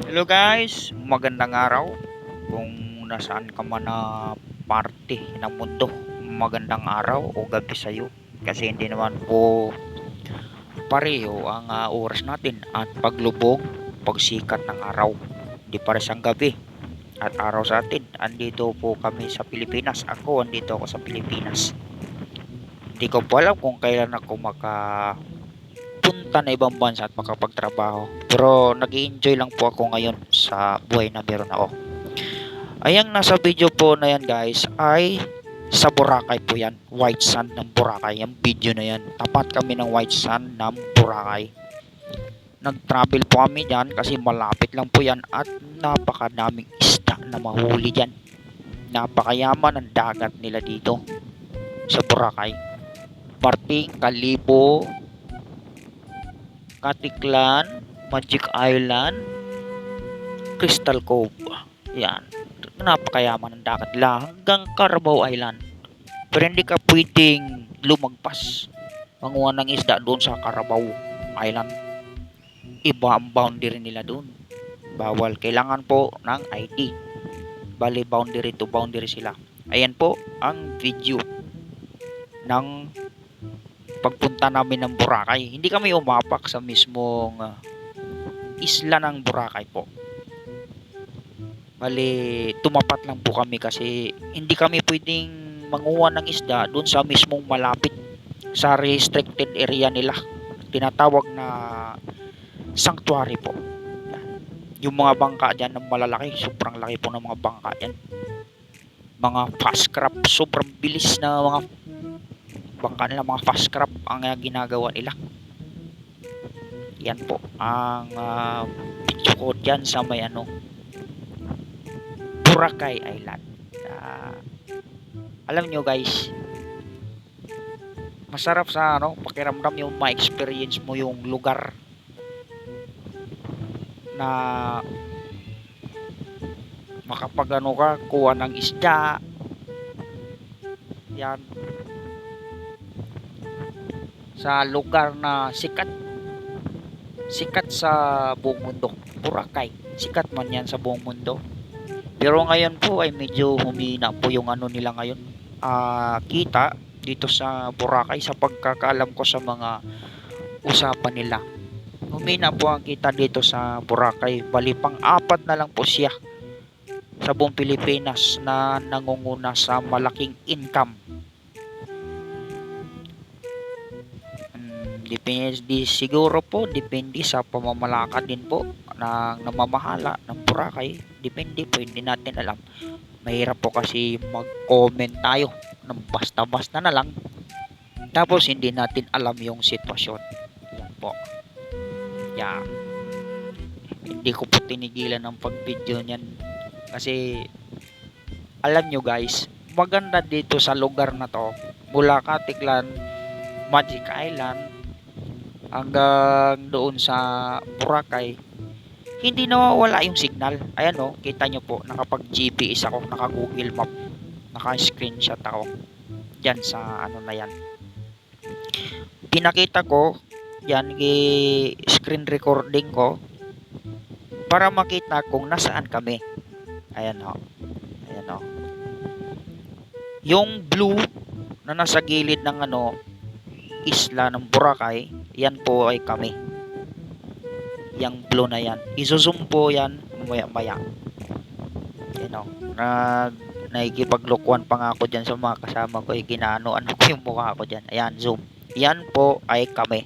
Hello guys, magandang araw. Kung nasaan ka man na parte ng mundo, magandang araw o gabi sa iyo. Kasi hindi naman po pareho ang oras natin at paglubog, pagsikat ng araw. Hindi para siyang gabi at araw sa atin. Andito po kami sa Pilipinas. Andito ako sa Pilipinas. Hindi ko po alam kung kailan ako makapunta na ibang bansa at makapagtrabaho. Pero nag-enjoy lang po ako ngayon sa buhay na meron ako. Ayang nasa video po na yan guys ay sa Boracay po yan. White sand ng Boracay. Yung video na yan. Tapat kami ng white sand ng Boracay. Nag-travel po kami dyan kasi malapit lang po yan at napakadaming isda na mahuli dyan. Napakayaman ang dagat nila dito sa Boracay. Parting Kalibo, Katiklan, Magic Island, Crystal Cove. Yan. Napakayaman ng dagat nila hanggang Carabao Island. Pero hindi ka pwedeng lumagpas manguha ng isda doon sa Carabao Island. Iba ang boundary nila doon. Bawal. Kailangan po ng ID. Bali boundary to boundary sila. Ayan po ang video ng pagpunta namin ng Boracay. Hindi kami umapak sa mismong isla ng Boracay po. Bali tumapat lang po kami kasi hindi kami pwedeng manguha ng isda doon sa mismong malapit sa restricted area nila, tinatawag na sanctuary po. Yung mga bangka dyan ng malalaki, sobrang laki po ng mga bangka yan, mga fast craft, sobrang bilis na mga bangka nila, mga fast craft ang ginagawa nila. Yan po ang video ko dyan sa may Boracay Island. Alam nyo guys, masarap sa pakiramdam yung ma-experience mo yung lugar na makapag ka kuha ng isda yan sa lugar na sikat sa buong mundo. Boracay, sikat man yan sa buong mundo, pero ngayon po ay medyo humina po yung nila ngayon, kita dito sa Boracay. Sa pagkakaalam ko sa mga usapan nila, humina po ang kita dito sa Boracay. Bali pang-apat na lang po siya sa buong Pilipinas na nangunguna sa malaking income. Depende siguro po, depende sa pamamalakad din po ng namamahala ng Boracay. Depende po, hindi natin alam. Mahirap po kasi mag-comment tayo ng basta-basta na lang tapos hindi natin alam yung sitwasyon. Yan po. Yan. Hindi ko po tinigilan ng pag-video niyan kasi alam nyo guys, maganda dito sa lugar na to, mula Katiklan, Magic Island hanggang doon sa Boracay, hindi nawawala yung signal. Ayan kita nyo po, nakapag GPS ako, naka Google Map, naka screenshot ako dyan sa na yan. Pinakita ko yan, screen recording ko para makita kung nasaan kami. Ayan yung blue na nasa gilid ng isla ng Boracay, yan po ay kami. Yang blue na yan, izo-zoom po yan maya nakikipaglukuan pa nga ako dyan sa mga kasama ko, ginaano-ano ko yung mukha ko dyan. Ayan, zoom. Yan po ay kami.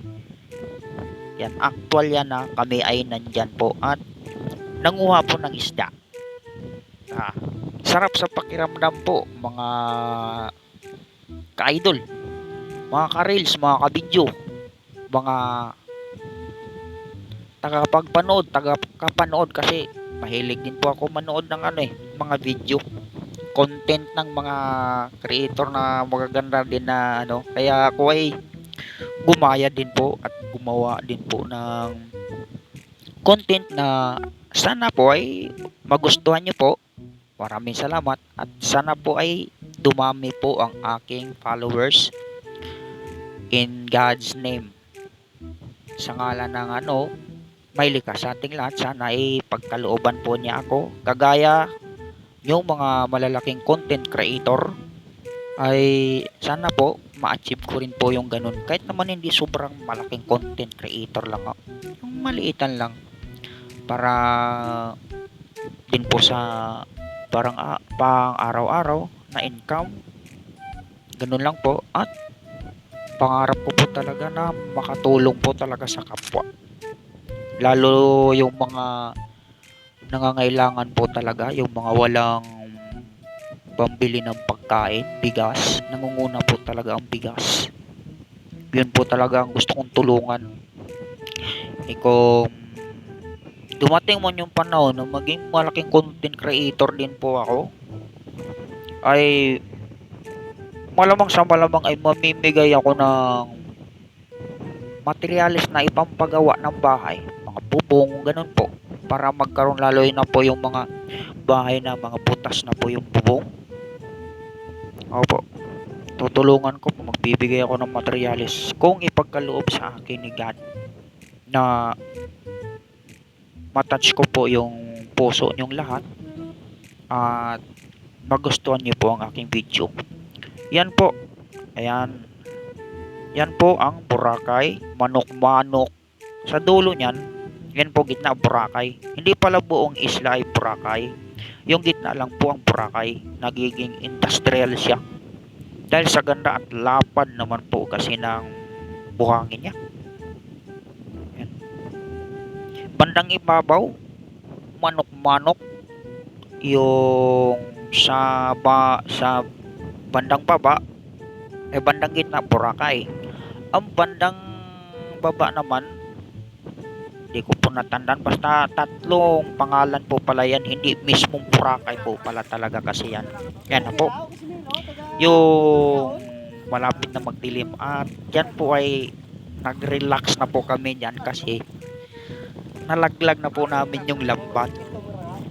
Yan, actual yan na kami ay nandyan po at nanguha po ng isda. Sarap sa pakiramdam po mga ka-idol, mga ka-reels, mga ka-video, mga tagapanood kasi mahilig din po ako manood ng mga video content ng mga creator na magaganda din na kaya ako ay gumaya din po at gumawa din po ng content na sana po ay magustuhan nyo po. Maraming salamat at sana po ay dumami po ang aking followers in God's name, sa ngalan ng may likas sa ating lahat. Sana ay pagkalooban po niya ako. Kagaya yung mga malalaking content creator ay sana po ma-achieve ko rin po yung ganun. Kahit naman hindi sobrang malaking content creator lang ako. Yung maliitan lang para din po sa parang pang araw-araw na income. Ganun lang po. At pangarap ko po talaga na makatulong po talaga sa kapwa. Lalo yung mga nangangailangan po talaga, yung mga walang pambili ng pagkain, bigas. Nangunguna po talaga ang bigas. Yun po talaga ang gusto kong tulungan. Kung dumating man yung panahon na maging malaking content creator din po ako, ay malamang sa malamang ay mamimigay ako ng materialis na ipampagawa ng bahay, mga bubong, ganun po, para magkaroon lalo na po yung mga bahay na mga butas na po yung bubong. Opo, tutulungan ko, magbibigay ako ng materialis kung ipagkaloob sa akin ni God na matouch ko po yung puso niyong lahat at magustuhan niyo po ang aking video. Yan po, ayan, yan po ang Boracay, manok-manok. Sa dulo niyan, yan po gitna Boracay. Hindi pala buong isla ay Boracay. Yung gitna lang po ang Boracay. Nagiging industrial siya. Dahil sa ganda at lapad naman po kasi ng buhangin niya. Yan. Bandang ibabaw, manok-manok. Yung sa bandang baba, bandang gitna Boracay. Ang bandang baba naman, hindi ko po natandaan, basta tatlong pangalan po pala yan, hindi mismong Boracay po pala talaga kasi yan. Yan na po, yung malapit na magdilim. At yan po ay nag-relax na po kami dyan kasi nalaglag na po namin yung lambat.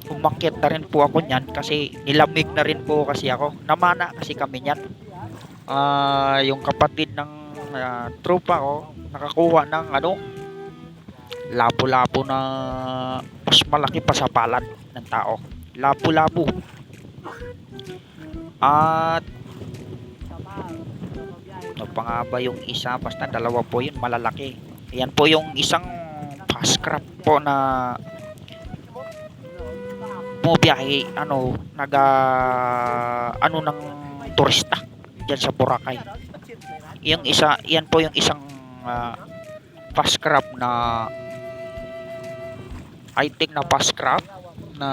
Umakyat na rin po ako nyan kasi nilamig na rin po kasi ako. Namana kasi kami nyan. Yung kapatid ng tropa ko nakakuha ng labo-labo na mas malaki pa sa palad ng tao. Labo-labo. At ano pa nga ba yung isa, basta dalawa po yun malalaki. Yan po yung isang fast crab po na bumiyahe ng turista diyan sa Boracay. Yung isa, yan po yung isang fast crab na high-tech na fast crab na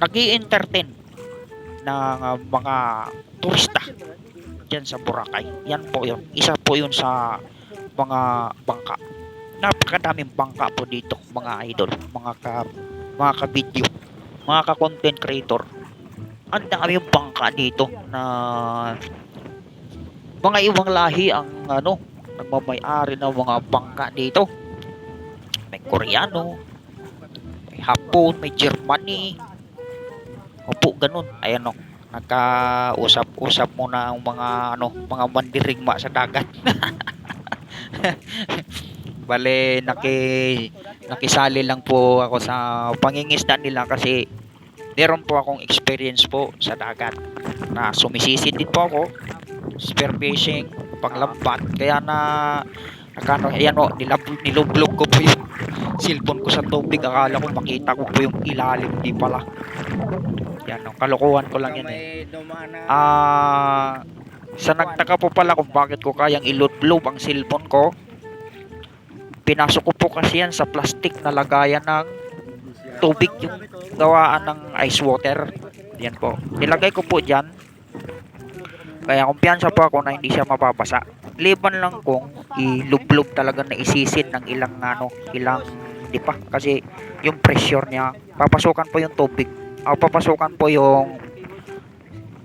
nag-i-entertain ng mga turista diyan sa Boracay. Yan po yun. Isa po yun sa mga bangka. Napakadaming bangka po dito, mga idol, mga ka-video, mga ka-content creator. Ang dami yung bangka dito na mga ibang lahi ang nagmamay-ari ng mga bangka dito. May Koreano, may Hapon, may Germany. Opo, ganun. Ayan nagkausap-usap muna ang mga mandirigma sa dagat. Bale, nakisali lang po ako sa pangingisda nila kasi meron po akong experience po sa dagat na sumisisid din po ako, spearfishing, panglambat. Kaya nilublog ko po yung cellphone ko sa tubig. Akala ko makita ko po yung ilalim, di pala. Yan, kalokohan ko lang yan eh. Sa nagtaka po pala kung bakit ko kayang ilublob ang cellphone ko, pinasok ko po kasi yan sa plastic na lagayan ng tubig, yung gawaan ng ice water. Yan po, nilagay ko po dyan, kaya kumpiyansa po ako na hindi siya mababasa. Liban lang kung ilublob talaga na isisid ng ilang di pa, kasi yung pressure niya, papasukan po yung tubig, papasukan po yung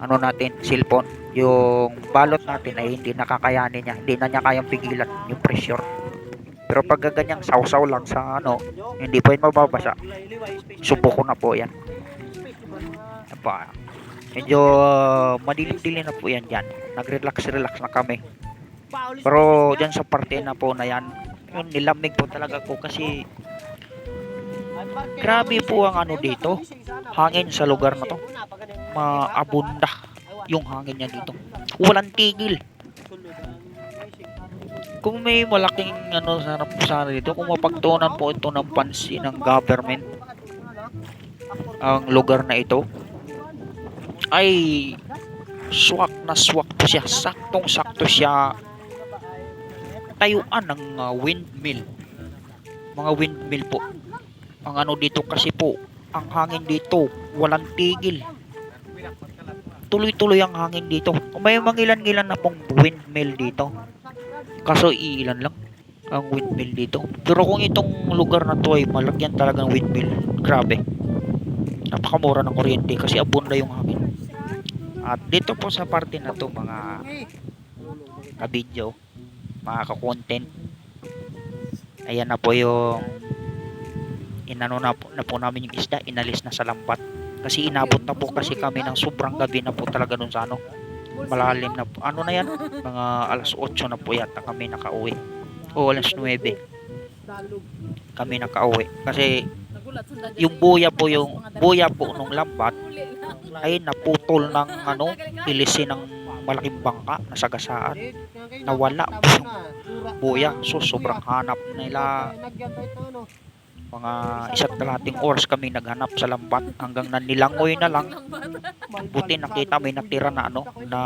natin, cellphone, yung balot natin ay hindi nakakayanin niya, hindi na niya kayang pigilan yung pressure. Pero pag ganyang sausaw lang sa hindi po yun mababasa. Subo ko na po yan. Medyo madilim-dilim na po yan dyan. Nag-relax na kami. Pero dyan sa parte na po na yan, yun, nilamig po talaga ko kasi Grabe po ang ano dito, hangin sa lugar na to. Maabunda yung hangin niya dito. Walang tigil. Kung may malaking ano sana dito, kung mapagtuunan po ito ng pansin ng government, ang lugar na ito, ay swak na swak po siya. Saktong-sakto siya tayuan ng windmill. Mga windmill po. Ang ano dito kasi po, ang hangin dito, walang tigil. Tuloy-tuloy ang hangin dito. May mangilan-ngilan na pong windmill dito. Kaso iilan lang ang windmill dito. Pero kung itong lugar na to ay malagyan talaga ng windmill, grabe. Napakamura ng kuryente kasi abunda yung hangin. At dito po sa parte na to mga ka-video, mga ka-content, ayan na po yung inano na po namin yung isda, inalis na sa lambat. Kasi inabot na po kasi kami ng sobrang gabi na po talaga dun sa ano, malalim na po. Ano na yan? Mga alas 8 na po yata kami nakauwi. O alas 9 kami nakauwi. Kasi yung buya po nung lambat ay naputol ng ano, ilisin ng malaking bangka na sagasaan. Nawala po yung buya. So sobrang hanap nila. Mga isa't kalahating oras kami naghanap sa lambat hanggang nanilangoy na lang. Buti nakita may natira na ano na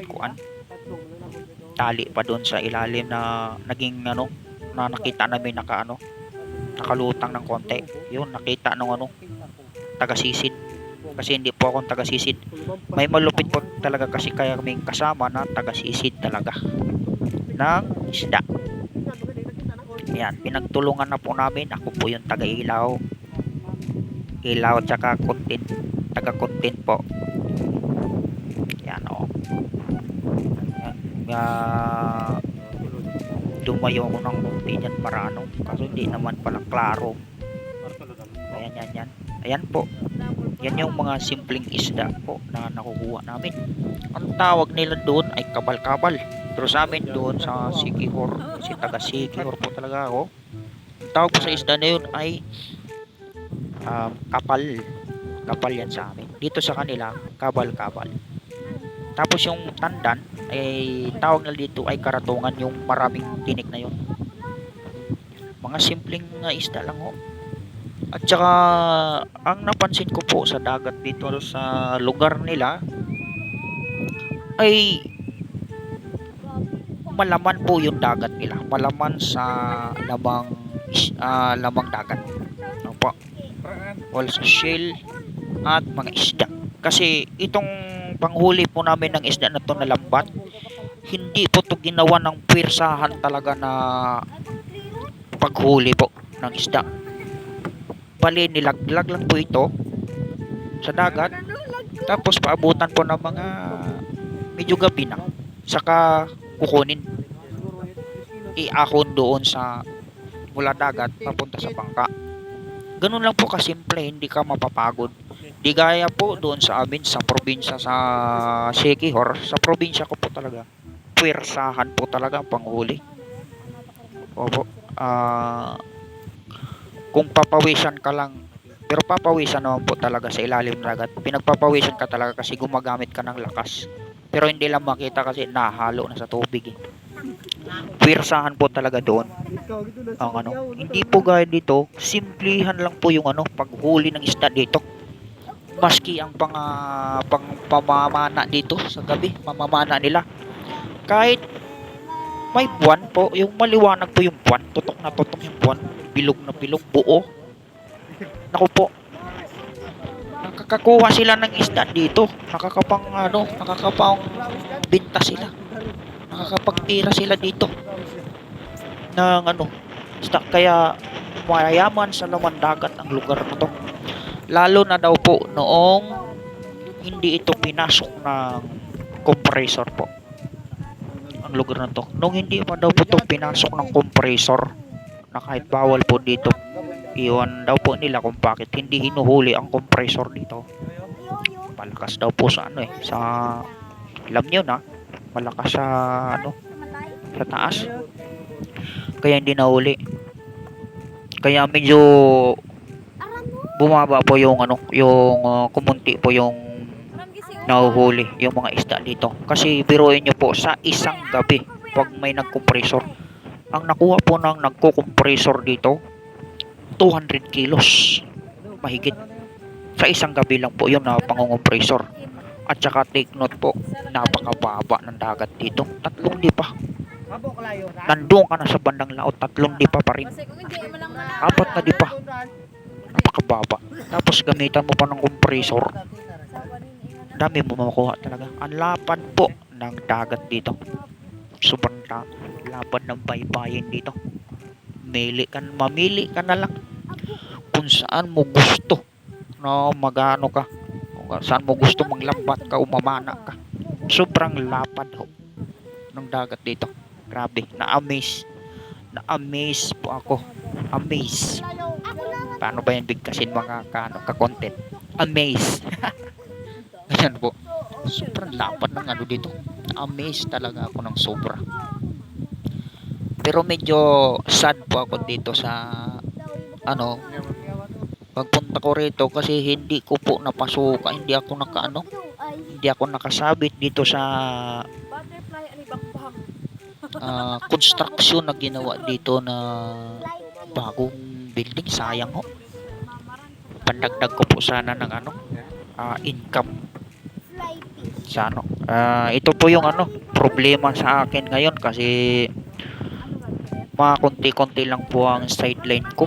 kuan, tali pa doon sa ilalim na naging ano na nakita namin nakalutang ng konti. Yun nakita ng ano taga-sisid. Kasi hindi po akong taga-sisid. May malupit po talaga kasi kaya kaming kasama na taga-sisid talaga ng isda. Yan, pinagtulungan na po namin. Ako po yung taga-ilaw. Ilaw at saka content. Taga-content po. Yan o. Dumayo ko ng konti dyan para ano. Kaso hindi naman pala klaro. Ayan. Ayan po. Yan yung mga simpleng isda po na nakukuha namin. Ang tawag nila doon ay kabal-kabal. Pero sa amin doon sa Siquijor, si taga Siquijor po talaga ako. Ang tawag po sa isda na yun ay kapal. Kapal yan sa amin. Dito sa kanila, kabal-kabal. Tapos yung tandan, ay tawag nila dito ay karatungan, yung maraming tinik na yun. Mga simpleng isda lang ho. At saka, ang napansin ko po sa dagat dito sa lugar nila, ay malaman po yung dagat nila. Malaman sa lamang dagat. Ano po? Also shell at mga isda. Kasi itong panghuli po namin ng isda na to na lambat, hindi po to ginawa ng pwersahan talaga na paghuli po ng isda. Bali nilaglag lang po ito sa dagat, tapos paabutan po ng mga medyo gabi na, saka kukunin, iahon doon sa mula dagat papunta sa bangka. Ganun lang po kasimple, hindi ka mapapagod. Di gaya po doon sa amin sa probinsya sa Siquijor. Sa probinsya ko po talaga, pwersahan po talaga ang panghuli. Opo. Kung papawisan ka lang, pero papawisan naman po talaga sa ilalim ng dagat. Pinagpapawisan ka talaga kasi gumagamit ka ng lakas. Pero hindi lang makita kasi nahalo na sa tubig eh. Pwersahan po talaga doon. Ang ano, hindi po gaya dito, simplihan lang po yung ano, paghuli ng isda dito. Maski ang pamamana dito sa gabi, mamamana nila. Kahit may buwan po, yung maliwanag po yung buwan, tutok na tutok yung buwan, bilog na bilog, buo. Naku po, nakakakuha sila ng isda dito, nakakapang binta sila, nakakapagtira sila dito ng ano, isda. Kaya mayayaman sa laman dagat ang lugar na to. Lalo na daw po noong hindi ito pinasok ng compressor po ang lugar na to. Nung hindi pa daw po ito pinasok ng compressor, na kahit bawal po dito, iwan daw po nila kung bakit hindi hinuhuli ang compressor dito. Malakas daw po sa ano sa alam nyo na, malakas sa ano, sa taas. Kaya hindi nahuli. Kaya medyo bumaba po yung ano, yung kumunti po yung nahuhuli yung mga isda dito. Kasi biruin nyo po sa isang gabi pag may nagkompresor. Ang nakuha po ng nagko-compressor dito 200 kilos mahigit sa isang gabi lang po yun na pangongompresor. At saka take note po, napakababa ng dagat dito, 3 dipa. Nandun ka na sa bandang laot, 3 dipa pa rin, 4 na dipa, napakababa. Tapos gamitan mo pa ng compressor, dami mo makuha talaga. Ang lapad po ng dagat dito, sobrang lapad ng baybayin dito. Mamili ka na lang kung saan mo gusto no magano ka, kung saan mo gusto manglambat ka o mamana ka. Sobrang lapad ho ng dagat dito, grabe. Na-amaze po ako, amaze. Paano ba yan bigkasin mga ka-content? Amaze. Ganyan po, sobrang lapad ng ano dito. Na-amaze talaga ako ng sobra. Pero medyo sad po ako dito sa ano, pagpunta ko rito kasi hindi ko po napasukan, hindi ako nakasabit dito sa construction na ginawa dito na bagong building. Sayang ho, pandagdag ko po sana ng ano, income sa ano. Ito po yung ano, problema sa akin ngayon kasi mga konti-konti lang po ang sideline ko.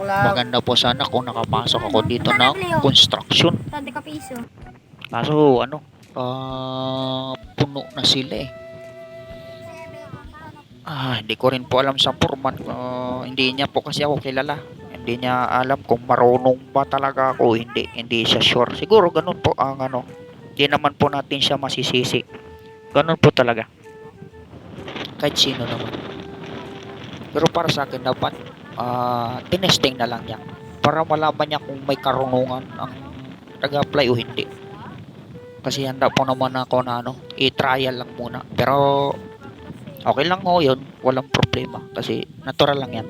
Maganda po sana kung nakapasok ako dito ng construction. Kaso ano, puno na sila eh. Hindi ko rin po alam sa foreman. Hindi niya po kasi ako kilala. Hindi niya alam kung marunong ba talaga ako. Hindi siya sure. Siguro ganun po ang ano. Hindi naman po natin siya masisisi. Ganun po talaga. Kahit sino naman. Pero para sa akin dapat tinesting na lang niya para malaman niya kung may karunungan ang nag-apply o hindi. Kasi handa po naman ako na ano, i-trial lang muna. Pero okay lang ho yun, walang problema kasi natural lang yan.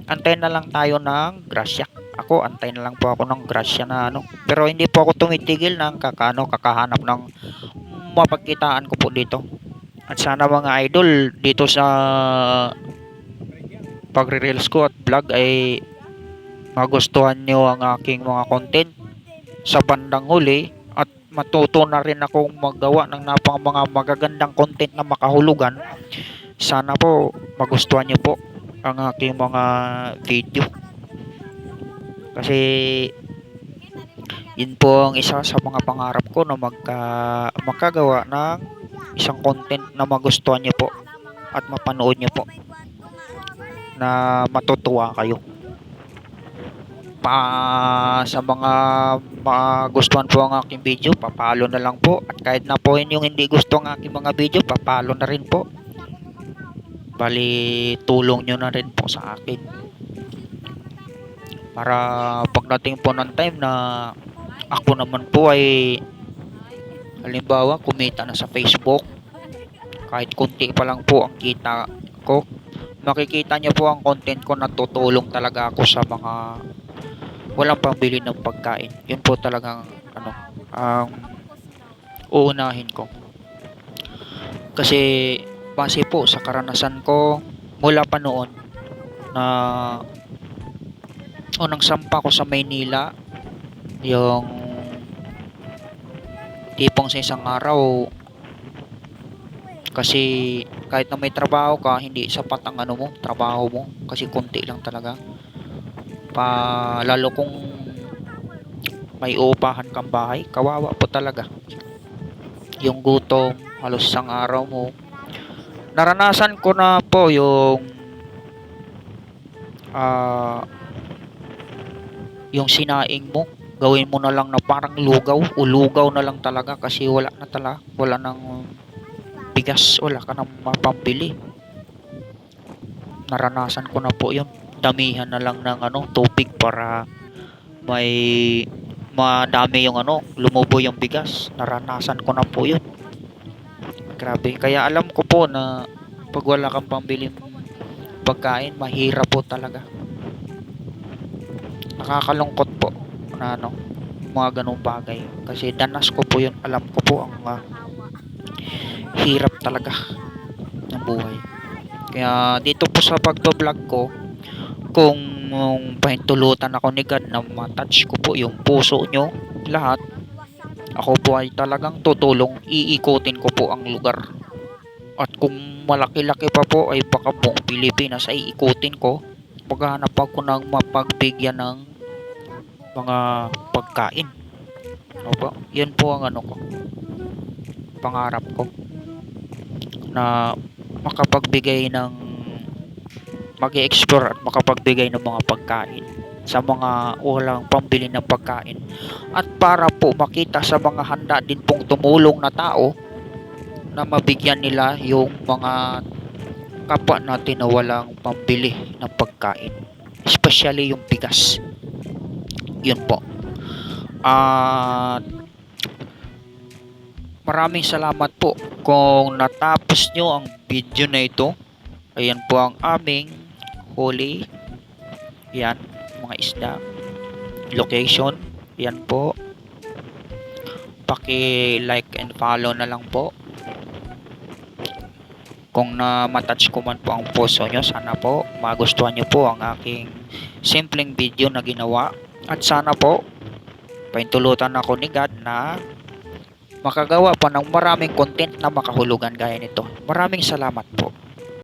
Antayin na lang tayo ng grasya. Ako, antayin na lang po ako ng grasya na ano. Pero hindi po ako tumitigil ng kakahanap ng mapagkitaan ko po dito. At sana mga idol dito sa pagre-reels ko at vlog ay magustuhan nyo ang aking mga content sa bandang huli at matuto na rin akong magawa ng mga magagandang content na makahulugan. Sana po magustuhan nyo po ang aking mga video kasi yun po ang isa sa mga pangarap ko na makagawa ng isang content na magustuhan nyo po at mapanood nyo po, na matutuwa kayo. Sa mga magustuhan po ang aking video, papalo na lang po. At kahit na po yung hindi gusto ang aking mga video, papalo na rin po. Bali, tulong nyo na rin po sa akin. Para pagdating po ng time na ako naman po ay halimbawa kumita na sa Facebook, kahit kunti pa lang po ang kita ko, makikita nyo po ang content ko na tutulong talaga ako sa mga walang pambili ng pagkain. Yun po talagang ano, ang uunahin ko. Kasi base po sa karanasan ko mula pa noon na unang sampa ko sa Maynila, yung tipong sa isang araw, kasi kahit na may trabaho ka, hindi sapat ang ano mo, trabaho mo, kasi konti lang talaga. Lalo kung may upahan kang bahay, kawawa po talaga yung gutom halos isang araw mo. Naranasan ko na po yung sinaing mo, gawin mo na lang na parang lugaw o lugaw na lang talaga kasi wala nang bigas, wala ka nang mapambili. Naranasan ko na po yun. Damihan na lang ng ano, tubig para may madami yung ano, lumubo yung bigas. Naranasan ko na po yun. Grabe. Kaya alam ko po na Pag wala kang pambiling pagkain, mahirap po talaga. Nakakalungkot po na ano, mga ganung bagay. Kasi danas ko po yun. Alam ko po ang hirap talaga ng buhay. Kaya dito po sa pagbablog ko, kung pahintulutan ako ni God na matouch ko po yung puso nyo lahat, ako po ay talagang tutulong, iikutin ko po ang lugar. At kung malaki-laki pa po ay baka buong Pilipinas ay ikutin ko. Maghanap ako ng mapagbigyan ng mga pagkain. Opo, yun po ang ano ko, pangarap ko na makapagbigay ng mag-explore at makapagbigay ng mga pagkain sa mga walang pambili ng pagkain at para po makita sa mga handa din pong tumulong na tao na mabigyan nila yung mga kapwa natin na walang pambili ng pagkain, especially yung bigas. Yun po. At maraming salamat po kung natapos nyo ang video na ito. Ayan po ang aming huli. Yan, mga isda. Location. Yan po. Paki-like and follow na lang po. Kung na matouch ko man po ang puso nyo, sana po magustuhan nyo po ang aking simpleng video na ginawa. At sana po, paintulutan ako ni God na makagawa pa ng maraming content na makahulugan gaya nito. Maraming salamat po.